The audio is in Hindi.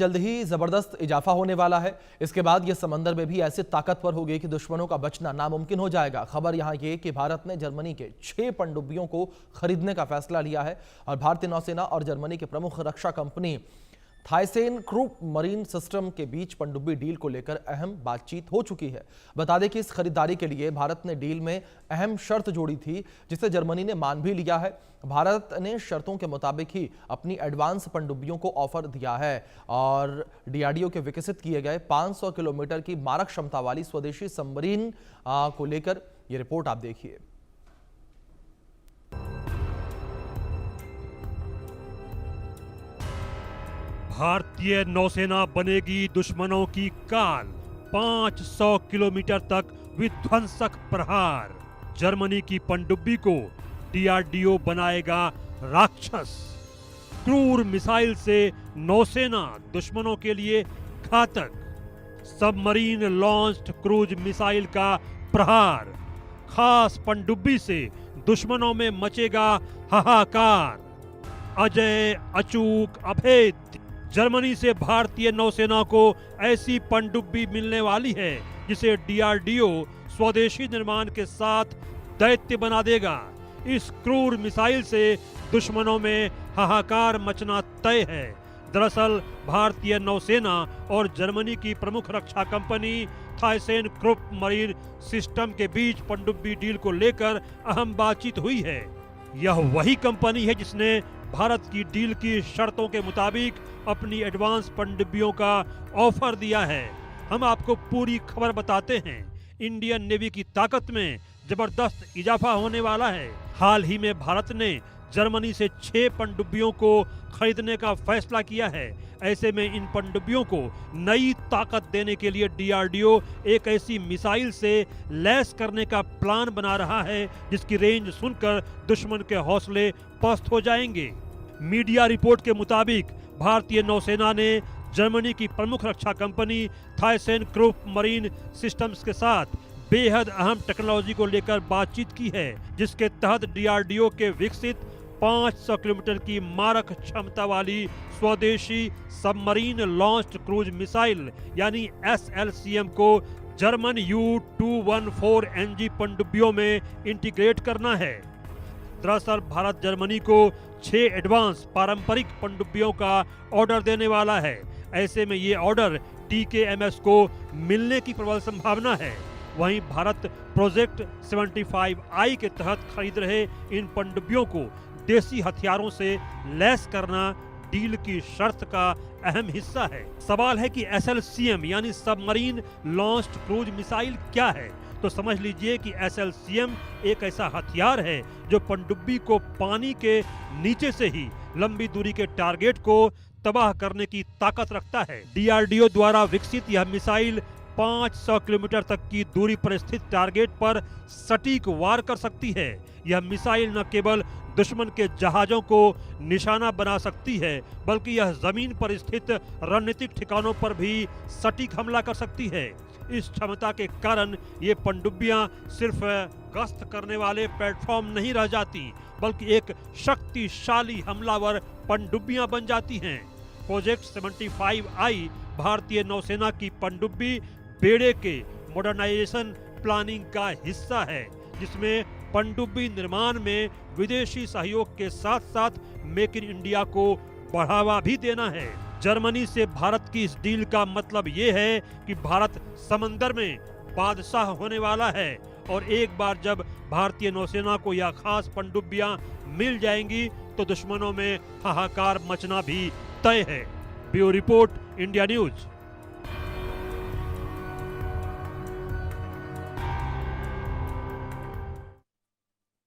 जल्द ही जबरदस्त इजाफा होने वाला है। इसके बाद यह समंदर में भी ऐसे ताकतवर होगी कि दुश्मनों का बचना नामुमकिन हो जाएगा। खबर यहां ये कि भारत ने जर्मनी के 6 पनडुब्बियों को खरीदने का फैसला लिया है और भारतीय नौसेना और जर्मनी की प्रमुख रक्षा कंपनी थाइसेन क्रूप मरीन सिस्टम के बीच पनडुब्बी डील को लेकर अहम बातचीत हो चुकी है। बता दें कि इस खरीदारी के लिए भारत ने डील में अहम शर्त जोड़ी थी, जिसे जर्मनी ने मान भी लिया है। भारत ने शर्तों के मुताबिक ही अपनी एडवांस पनडुब्बियों को ऑफर दिया है और डीआरडीओ के विकसित किए गए 500 किलोमीटर की मारक क्षमता वाली स्वदेशी सबमरीन को लेकर यह रिपोर्ट आप देखिए। भारतीय नौसेना बनेगी दुश्मनों की काल, 500 किलोमीटर तक विध्वंसक प्रहार। जर्मनी की पनडुब्बी को डीआरडीओ बनाएगा राक्षस। क्रूर मिसाइल से नौसेना दुश्मनों के लिए घातक। सबमरीन लॉन्च्ड क्रूज मिसाइल का प्रहार। खास पनडुब्बी से दुश्मनों में मचेगा हाहाकार। अजय, अचूक, अभेद्य। जर्मनी से भारतीय नौसेना को ऐसी पनडुब्बी मिलने वाली है जिसे डीआरडीओ स्वदेशी निर्माण के साथ दैत्य बना देगा। इस क्रूर मिसाइल से दुश्मनों में हाहाकार मचना तय है। दरअसल भारतीय नौसेना और जर्मनी की प्रमुख रक्षा कंपनी थाइसेन क्रूप मरीन सिस्टम के बीच पनडुब्बी डील को लेकर अहम बातचीत हुई है। यह वही कंपनी है जिसने भारत की डील की शर्तों के मुताबिक अपनी एडवांस पनडुब्बियों का ऑफर दिया है। हम आपको पूरी खबर बताते हैं। इंडियन नेवी की ताकत में जबरदस्त इजाफा होने वाला है। हाल ही में भारत ने जर्मनी से 6 पनडुब्बियों को खरीदने का फैसला किया है। ऐसे में इन पनडुब्बियों को नई ताकत देने के लिए डीआरडीओ एक ऐसी मिसाइल से लैस करने का प्लान बना रहा है जिसकी रेंज सुनकर दुश्मन के हौसले पस्त हो जाएंगे। मीडिया रिपोर्ट के मुताबिक भारतीय नौसेना ने जर्मनी की प्रमुख रक्षा कंपनी थाइसेन क्रूप मरीन सिस्टम्स के साथ बेहद अहम टेक्नोलॉजी को लेकर बातचीत की है, जिसके तहत डीआरडीओ के विकसित 500 किलोमीटर की मारक क्षमता वाली स्वदेशी सबमरीन लॉन्च्ड क्रूज मिसाइल यानी SLCM को जर्मन U214NG पनडुब्बियों में इंटीग्रेट करना है। दरअसल भारत जर्मनी को 6 एडवांस पारंपरिक पनडुब्बियों का ऑर्डर देने वाला है। ऐसे में ये ऑर्डर TKMS को मिलने की प्रबल संभावना है। वहीं भारत प्रोजेक्ट 75I के तहत खरीद रहे इन पनडुब्बियों को देसी हथियारों से लैस करना डील की शर्त का अहम हिस्सा है। सवाल है कि SLCM यानी सबमरीन लॉन्च्ड क्रूज मिसाइल क्या है? तो समझ लीजिए कि SLCM एक ऐसा हथियार है जो पनडुब्बी को पानी के नीचे से ही लंबी दूरी के टारगेट को तबाह करने की ताकत रखता है। डीआरडीओ द्वारा विकसित यह मिसाइल 500 किलोमीटर तक की दूरी पर स्थित टारगेट पर सटीक वार कर सकती है। यह मिसाइल न केवल दुश्मन के जहाजों को निशाना बना सकती है, बल्कि यह जमीन पर स्थित रणनीतिक ठिकानों पर भी सटीक हमला कर सकती है। इस क्षमता के कारण ये पनडुब्बियां सिर्फ गश्त करने वाले प्लेटफॉर्म नहीं रह जाती, बल्कि एक शक्तिशाली हमलावर पनडुब्बियां बन जाती हैं। प्रोजेक्ट 75I भारतीय नौसेना की पनडुब्बी बेड़े के मॉडर्नाइजेशन प्लानिंग का हिस्सा है, जिसमें पनडुब्बी निर्माण में विदेशी सहयोग के साथ साथ मेक इन इंडिया को बढ़ावा भी देना है। जर्मनी से भारत की इस डील का मतलब ये है कि भारत समंदर में बादशाह होने वाला है और एक बार जब भारतीय नौसेना को यह खास पनडुब्बियां मिल जाएंगी तो दुश्मनों में हाहाकार मचना भी तय है। Bureau report, India news.